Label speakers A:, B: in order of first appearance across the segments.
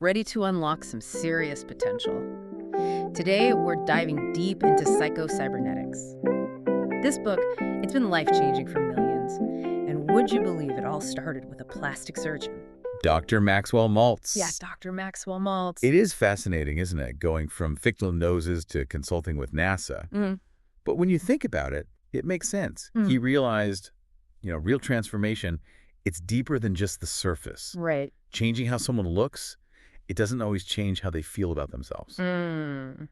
A: ready to unlock some serious potential. Today, we're diving deep into Psycho-Cybernetics. This book, it's been life-changing for millions. And would you believe it all started with a plastic surgeon?
B: Dr. Maxwell
A: Yeah,
B: Maltz.
A: Dr. Maxwell Maltz.
B: It is fascinating, isn't it, going from fictional noses to consulting with NASA. But when you think about it, it makes sense. He realized, real transformation, it's deeper than just the surface.
A: Right.
B: Changing how someone looks, it doesn't always change how they feel about themselves.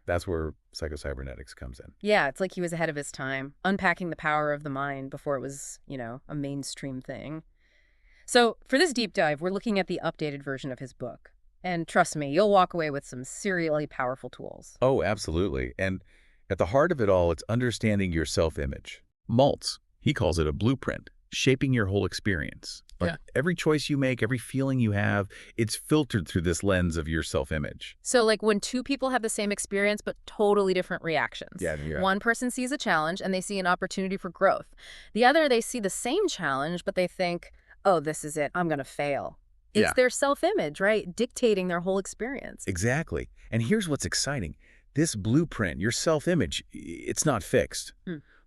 B: That's where Psycho-Cybernetics comes in.
A: Yeah, it's like he was ahead of his time, unpacking the power of the mind before it was, a mainstream thing. So for this deep dive, we're looking at the updated version of his book. And trust me, you'll walk away with some serially powerful tools.
B: Oh, absolutely. And at the heart of it all, it's understanding your self-image. Maltz, he calls it a blueprint, shaping your whole experience. Every choice you make, every feeling you have, it's filtered through this lens of your self-image.
A: So like when two people have the same experience but totally different reactions.
B: Yeah.
A: One person sees a challenge and they see an opportunity for growth. The other, they see the same challenge, but they think, oh, this is it, I'm going to fail. It's their self-image, right? Dictating their whole experience.
B: Exactly. And here's what's exciting. This blueprint, your self-image, it's not fixed.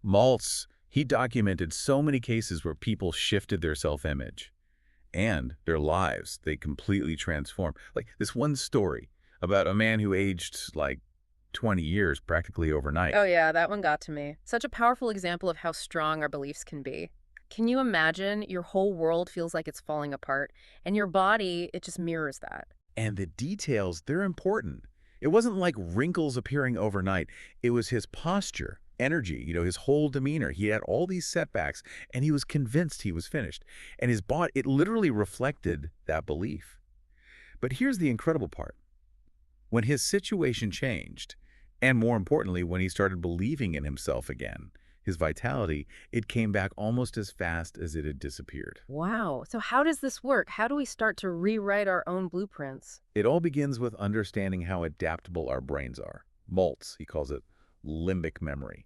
B: Maltz, he documented so many cases where people shifted their self-image and their lives. They completely transformed. Like this one story about a man who aged like 20 years practically overnight.
A: Oh yeah, that one got to me. Such a powerful example of how strong our beliefs can be. Can you imagine your whole world feels like it's falling apart and your body, it just mirrors that?
B: And the details, they're important. It wasn't like wrinkles appearing overnight. It was his posture, energy, his whole demeanor. He had all these setbacks, and he was convinced he was finished. And his body, it literally reflected that belief. But here's the incredible part. When his situation changed, and more importantly, when he started believing in himself again, his vitality, it came back almost as fast as it had disappeared.
A: Wow. So how does this work? How do we start to rewrite our own blueprints?
B: It all begins with understanding how adaptable our brains are. Maltz, he calls it limbic memory.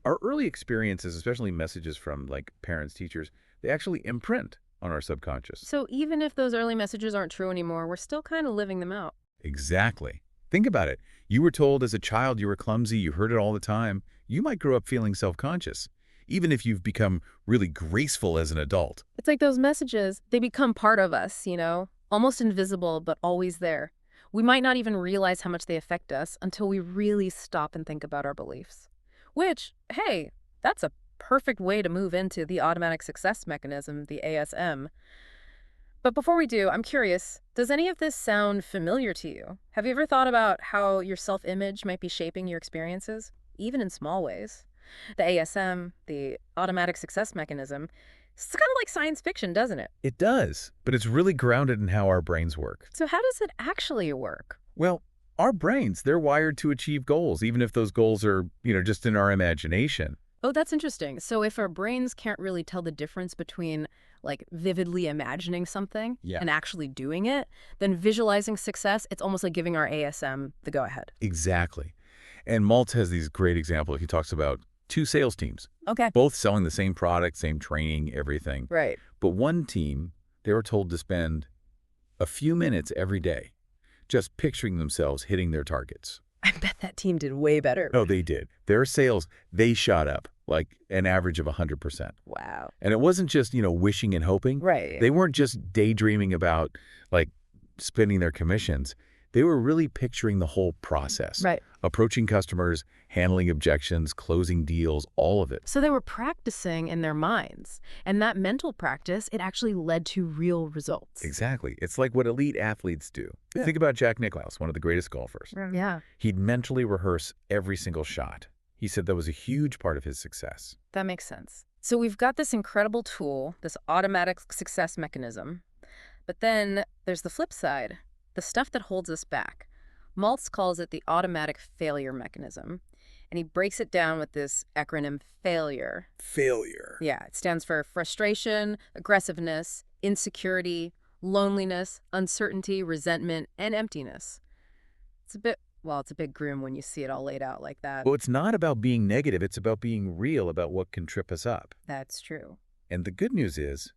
B: Our early experiences, especially messages from parents, teachers, they actually imprint on our subconscious.
A: So even if those early messages aren't true anymore, we're still kind of living them out.
B: Exactly. Think about it. You were told as a child you were clumsy, you heard it all the time. You might grow up feeling self-conscious, even if you've become really graceful as an adult.
A: It's like those messages, they become part of us, almost invisible, but always there. We might not even realize how much they affect us until we really stop and think about our beliefs. Which, hey, that's a perfect way to move into the automatic success mechanism, the ASM. But before we do, I'm curious, does any of this sound familiar to you? Have you ever thought about how your self-image might be shaping your experiences, even in small ways? The ASM, the automatic success mechanism, it's kind of like science fiction, doesn't it?
B: It does, but it's really grounded in how our brains work.
A: So how does it actually work?
B: Well, our brains, they're wired to achieve goals, even if those goals are, just in our imagination.
A: Oh, that's interesting. So if our brains can't really tell the difference between vividly imagining something and actually doing it, then visualizing success, it's almost like giving our ASM the go-ahead.
B: Exactly. And Maltz has these great examples. He talks about two sales teams,
A: Okay.
B: both selling the same product, same training, everything.
A: Right.
B: But one team, they were told to spend a few minutes every day just picturing themselves hitting their targets.
A: I bet that team did way better.
B: Oh, they did. Their sales, they shot up like an average of 100%.
A: Wow.
B: And it wasn't just, wishing and hoping.
A: Right.
B: They weren't just daydreaming about spending their commissions. They were really picturing the whole process.
A: Right.
B: Approaching customers, handling objections, closing deals, all of it.
A: So they were practicing in their minds. And that mental practice, it actually led to real results.
B: Exactly. It's like what elite athletes do. Yeah. Think about Jack Nicklaus, one of the greatest golfers.
A: Yeah.
B: He'd mentally rehearse every single shot. He said that was a huge part of his success.
A: That makes sense. So we've got this incredible tool, this automatic success mechanism. But then there's the flip side, the stuff that holds us back. Maltz calls it the automatic failure mechanism. And he breaks it down with this acronym FAILURE.
B: Failure.
A: Yeah, it stands for frustration, aggressiveness, insecurity, loneliness, uncertainty, resentment, and emptiness. It's a bit grim when you see it all laid out like that.
B: Well, it's not about being negative. It's about being real about what can trip us up.
A: That's true.
B: And the good news is,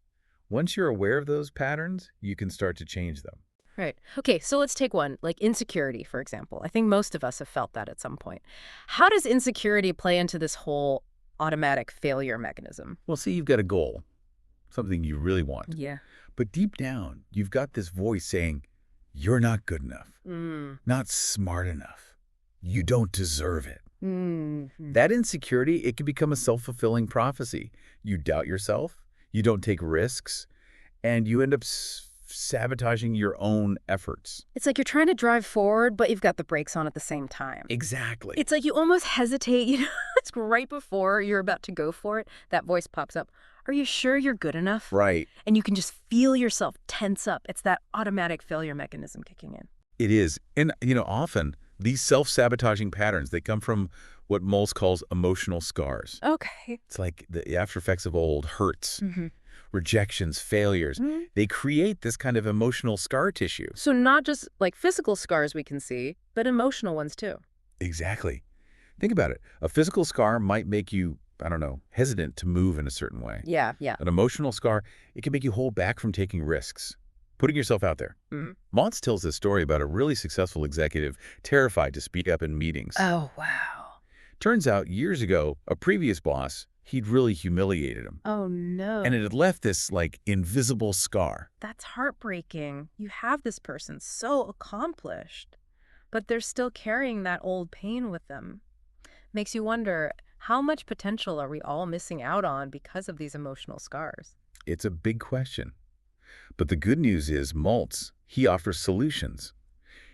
B: once you're aware of those patterns, you can start to change them.
A: Right. Okay, so let's take one, like insecurity, for example. I think most of us have felt that at some point. How does insecurity play into this whole automatic failure mechanism?
B: Well, see, you've got a goal, something you really want.
A: Yeah.
B: But deep down, you've got this voice saying, you're not good enough,
A: Mm.
B: not smart enough. You don't deserve it.
A: Mm.
B: That insecurity, it can become a self-fulfilling prophecy. You doubt yourself, you don't take risks, and you end up sabotaging your own efforts.
A: It's like you're trying to drive forward, but you've got the brakes on at the same time.
B: Exactly.
A: It's like you almost hesitate, it's right before you're about to go for it, that voice pops up. Are you sure you're good enough?
B: Right.
A: And you can just feel yourself tense up. It's that automatic failure mechanism kicking in.
B: It is. And, often these self-sabotaging patterns, they come from what Maltz calls emotional scars.
A: Okay.
B: It's like the after effects of old hurts,
A: Mm-hmm.
B: rejections, failures.
A: Mm-hmm.
B: They create this kind of emotional scar tissue.
A: So not just like physical scars we can see, but emotional ones too.
B: Exactly. Think about it. A physical scar might make you, I don't know, hesitant to move in a certain way.
A: Yeah, yeah.
B: An emotional scar, it can make you hold back from taking risks, putting yourself out there.
A: Mm-hmm.
B: Maltz tells this story about a really successful executive terrified to speak up in meetings.
A: Oh, wow.
B: Turns out, years ago, a previous boss, he'd really humiliated him.
A: Oh, no.
B: And it had left this, invisible scar.
A: That's heartbreaking. You have this person so accomplished, but they're still carrying that old pain with them. Makes you wonder, how much potential are we all missing out on because of these emotional scars?
B: It's a big question. But the good news is Maltz, he offers solutions.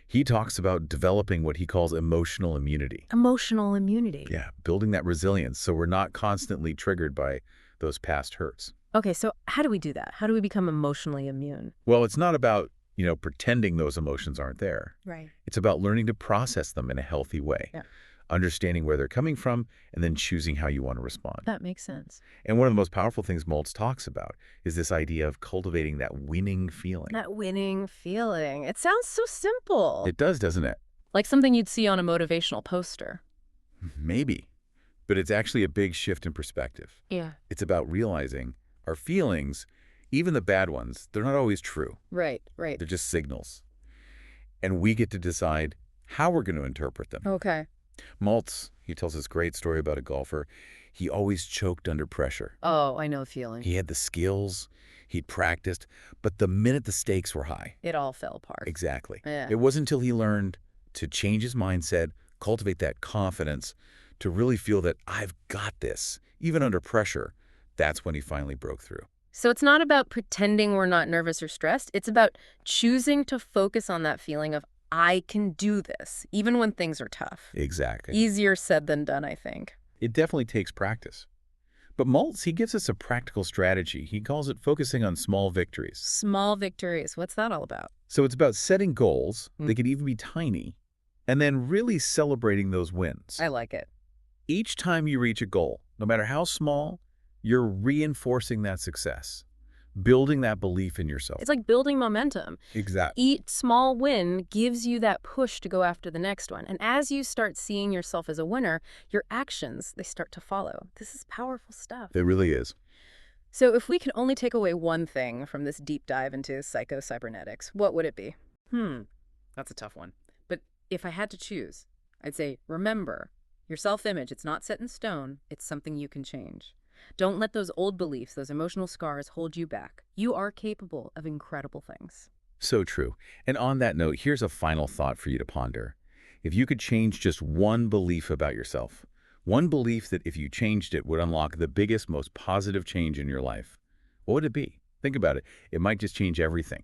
B: He talks about developing what he calls emotional immunity.
A: Emotional immunity.
B: Yeah, building that resilience so we're not constantly triggered by those past hurts.
A: Okay, so how do we do that? How do we become emotionally immune?
B: Well, it's not about, pretending those emotions aren't there.
A: Right.
B: It's about learning to process them in a healthy way.
A: Yeah.
B: Understanding where they're coming from, and then choosing how you want to respond.
A: That makes sense.
B: And one of the most powerful things Maltz talks about is this idea of cultivating that winning feeling.
A: That winning feeling. It sounds so simple.
B: It does, doesn't it?
A: Like something you'd see on a motivational poster.
B: Maybe. But it's actually a big shift in perspective.
A: Yeah.
B: It's about realizing our feelings, even the bad ones, they're not always true.
A: Right, right.
B: They're just signals. And we get to decide how we're going to interpret them.
A: Okay.
B: Maltz, he tells this great story about a golfer. He always choked under pressure.
A: Oh, I know the feeling.
B: He had the skills, he'd practiced, but the minute the stakes were high.
A: It all fell apart.
B: Exactly.
A: Yeah.
B: It wasn't until he learned to change his mindset, cultivate that confidence, to really feel that I've got this, even under pressure, that's when he finally broke through.
A: So it's not about pretending we're not nervous or stressed. It's about choosing to focus on that feeling of, I can do this, even when things are tough.
B: Exactly.
A: Easier said than done, I think.
B: It definitely takes practice. But Maltz, he gives us a practical strategy. He calls it focusing on small victories.
A: Small victories. What's that all about?
B: So it's about setting goals, they could even be tiny, and then really celebrating those wins.
A: I like it.
B: Each time you reach a goal, no matter how small, you're reinforcing that success, building that belief in yourself.
A: It's like building momentum.
B: Exactly.
A: Each small win gives you that push to go after the next one. And as you start seeing yourself as a winner, your actions, they start to follow. This is powerful stuff.
B: It really is.
A: So if we could only take away one thing from this deep dive into Psycho-Cybernetics, what would it be? That's a tough one. But if I had to choose, I'd say, remember, your self-image, it's not set in stone. It's something you can change. Don't let those old beliefs, those emotional scars hold you back. You are capable of incredible things.
B: So true. And on that note, here's a final thought for you to ponder. If you could change just one belief about yourself, one belief that if you changed it would unlock the biggest, most positive change in your life, what would it be? Think about it. It might just change everything.